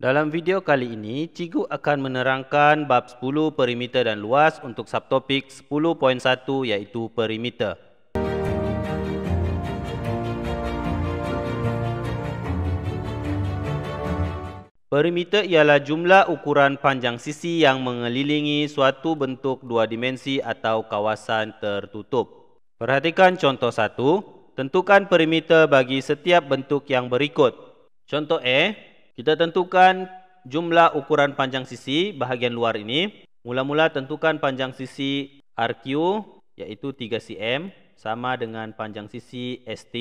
Dalam video kali ini, Cikgu akan menerangkan bab 10 perimeter dan luas untuk subtopik 10.1 iaitu perimeter. Perimeter ialah jumlah ukuran panjang sisi yang mengelilingi suatu bentuk dua dimensi atau kawasan tertutup. Perhatikan contoh 1. Tentukan perimeter bagi setiap bentuk yang berikut. Contoh A, kita tentukan jumlah ukuran panjang sisi bahagian luar ini. Mula-mula tentukan panjang sisi RQ iaitu 3 cm sama dengan panjang sisi ST.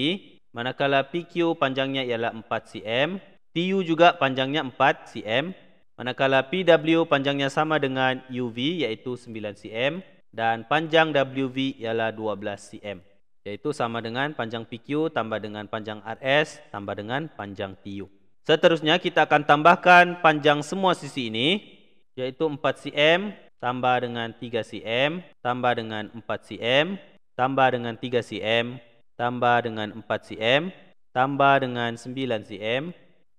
Manakala PQ panjangnya ialah 4 cm. TU juga panjangnya 4 cm, manakala PW panjangnya sama dengan UV iaitu 9 cm dan panjang WV ialah 12 cm, iaitu sama dengan panjang PQ tambah dengan panjang RS tambah dengan panjang TU. Seterusnya kita akan tambahkan panjang semua sisi ini, iaitu 4 cm tambah dengan 3 cm tambah dengan 4 cm tambah dengan 3 cm tambah dengan 4 cm tambah dengan 9 cm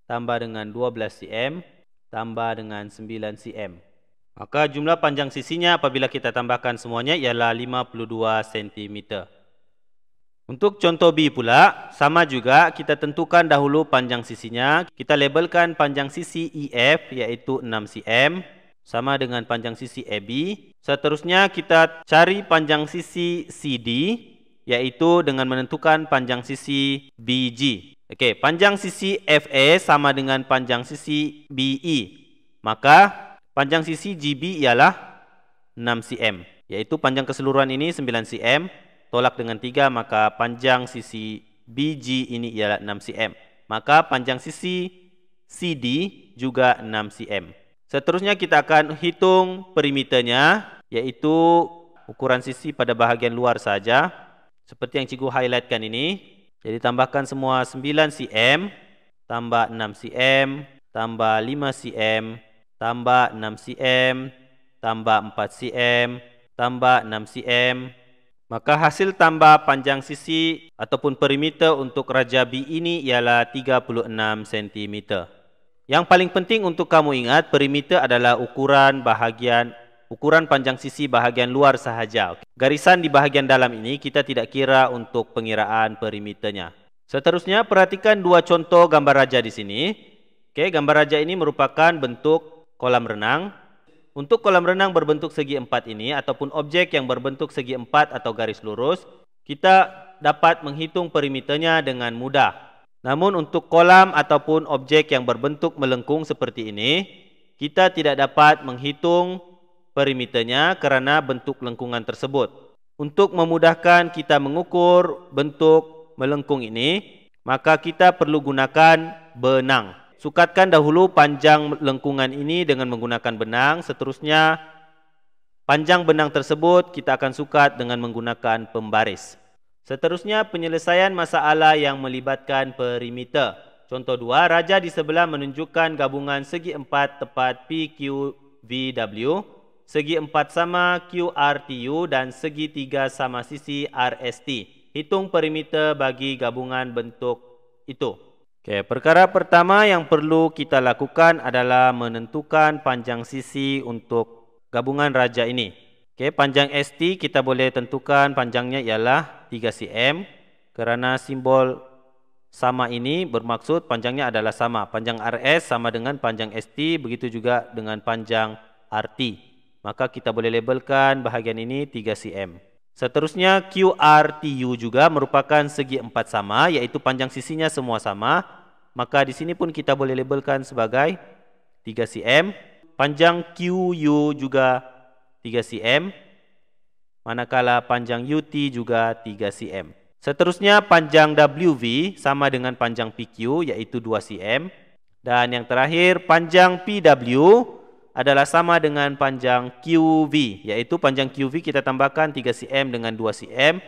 tambah dengan 12 cm, tambah dengan 9 cm. Maka jumlah panjang sisinya apabila kita tambahkan semuanya ialah 52 cm. Untuk contoh B pula, sama juga kita tentukan dahulu panjang sisinya. Kita labelkan panjang sisi EF iaitu 6 cm, sama dengan panjang sisi AB. Seterusnya kita cari panjang sisi CD, iaitu dengan menentukan panjang sisi BG. Okey, panjang sisi FA sama dengan panjang sisi BE. Maka panjang sisi GB ialah 6 cm, iaitu panjang keseluruhan ini 9 cm, tolak dengan 3, maka panjang sisi BG ini ialah 6 cm. Maka panjang sisi CD juga 6 cm. Seterusnya kita akan hitung perimeternya, iaitu ukuran sisi pada bahagian luar saja, seperti yang cikgu highlightkan ini. Jadi tambahkan semua 9 cm, tambah 6 cm, tambah 5 cm, tambah 6 cm, tambah 4 cm, tambah 6 cm. Maka hasil tambah panjang sisi ataupun perimeter untuk raja B ini ialah 36 cm. Yang paling penting untuk kamu ingat, perimeter adalah ukuran panjang sisi bahagian luar sahaja. Garisan di bahagian dalam ini kita tidak kira untuk pengiraan perimeternya. Seterusnya perhatikan dua contoh gambar raja di sini. Okey, gambar raja ini merupakan bentuk kolam renang. Untuk kolam renang berbentuk segi empat ini ataupun objek yang berbentuk segi empat atau garis lurus, kita dapat menghitung perimeternya dengan mudah. Namun untuk kolam ataupun objek yang berbentuk melengkung seperti ini, kita tidak dapat menghitung perimeternya kerana bentuk lengkungan tersebut. Untuk memudahkan kita mengukur bentuk melengkung ini, maka kita perlu gunakan benang. Sukatkan dahulu panjang lengkungan ini dengan menggunakan benang. Seterusnya, panjang benang tersebut kita akan sukat dengan menggunakan pembaris. Seterusnya, penyelesaian masalah yang melibatkan perimeter. Contoh 2, raja di sebelah menunjukkan gabungan segi empat tepat PQVW. Segi 4 sama QRTU dan segi 3 sama sisi RST. Hitung perimeter bagi gabungan bentuk itu. Okey, perkara pertama yang perlu kita lakukan adalah menentukan panjang sisi untuk gabungan raja ini. Okey, panjang ST kita boleh tentukan panjangnya ialah 3 cm. Kerana simbol sama ini bermaksud panjangnya adalah sama. Panjang RS sama dengan panjang ST, begitu juga dengan panjang RT. Maka kita boleh labelkan bahagian ini 3 cm. Seterusnya QRTU juga merupakan segi empat sama, iaitu panjang sisinya semua sama. Maka di sini pun kita boleh labelkan sebagai 3 cm. Panjang QU juga 3 cm. Manakala panjang UT juga 3 cm. Seterusnya panjang WV sama dengan panjang PQ iaitu 2 cm. Dan yang terakhir panjang PW adalah sama dengan panjang QV, iaitu panjang QV kita tambahkan 3 cm dengan 2 cm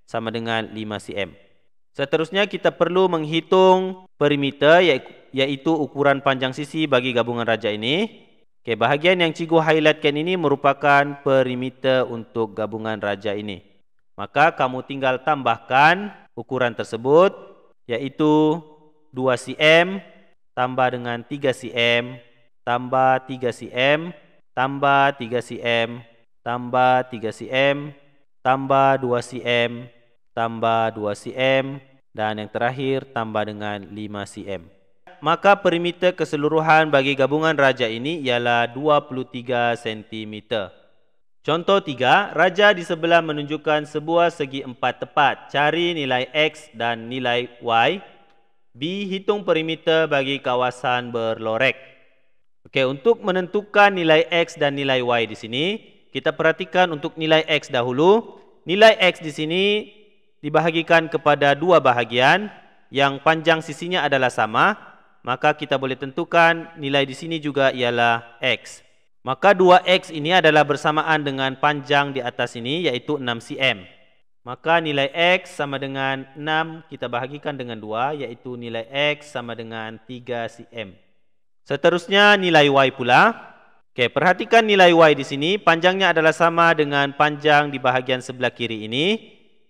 sama dengan 5 cm. Seterusnya kita perlu menghitung perimeter, iaitu ukuran panjang sisi bagi gabungan raja ini. Okey, bahagian yang cikgu highlightkan ini merupakan perimeter untuk gabungan raja ini. Maka kamu tinggal tambahkan ukuran tersebut, iaitu 2 cm tambah dengan 3 cm, tambah 3 cm, tambah 3 cm, tambah 3 cm, tambah 2 cm, tambah 2 cm, dan yang terakhir tambah dengan 5 cm. Maka perimeter keseluruhan bagi gabungan raja ini ialah 23 cm. Contoh 3, raja di sebelah menunjukkan sebuah segi empat tepat. Cari nilai X dan nilai Y. B, hitung perimeter bagi kawasan berlorek. Okey, untuk menentukan nilai X dan nilai Y di sini, kita perhatikan untuk nilai X dahulu. Nilai X di sini dibahagikan kepada dua bahagian yang panjang sisinya adalah sama, maka kita boleh tentukan nilai di sini juga ialah X. Maka 2X ini adalah bersamaan dengan panjang di atas ini, iaitu 6 cm. Maka nilai X sama dengan 6 kita bahagikan dengan 2, iaitu nilai X sama dengan 3 cm. Seterusnya nilai Y pula. Okey, perhatikan nilai Y di sini, panjangnya adalah sama dengan panjang di bahagian sebelah kiri ini,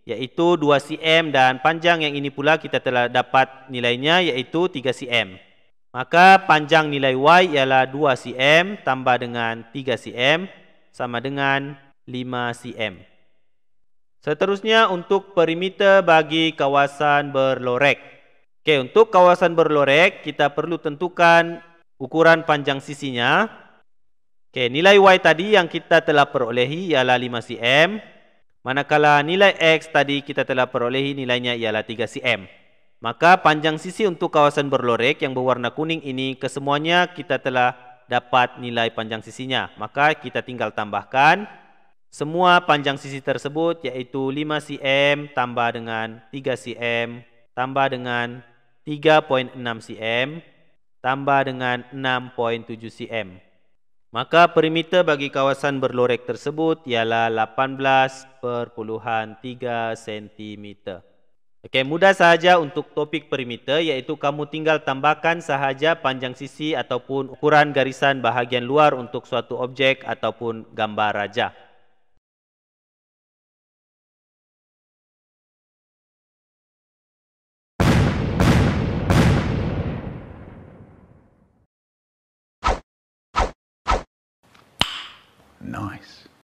iaitu 2 cm, dan panjang yang ini pula kita telah dapat nilainya, iaitu 3 cm. Maka panjang nilai Y ialah 2 cm tambah dengan 3 cm sama dengan 5 cm. Seterusnya untuk perimeter bagi kawasan berlorek. Okey, untuk kawasan berlorek kita perlu tentukan ukuran panjang sisinya. Okey, nilai Y tadi yang kita telah perolehi ialah 5 cm. Manakala nilai X tadi kita telah perolehi nilainya ialah 3 cm. Maka panjang sisi untuk kawasan berlorek yang berwarna kuning ini kesemuanya kita telah dapat nilai panjang sisinya. Maka kita tinggal tambahkan semua panjang sisi tersebut, iaitu 5 cm tambah dengan 3 cm tambah dengan 3.6 cm tambah dengan 6.7 cm. Maka perimeter bagi kawasan berlorek tersebut ialah 18.3 cm. Okey, mudah sahaja untuk topik perimeter, iaitu kamu tinggal tambahkan sahaja panjang sisi ataupun ukuran garisan bahagian luar untuk suatu objek ataupun gambar raja. Nice.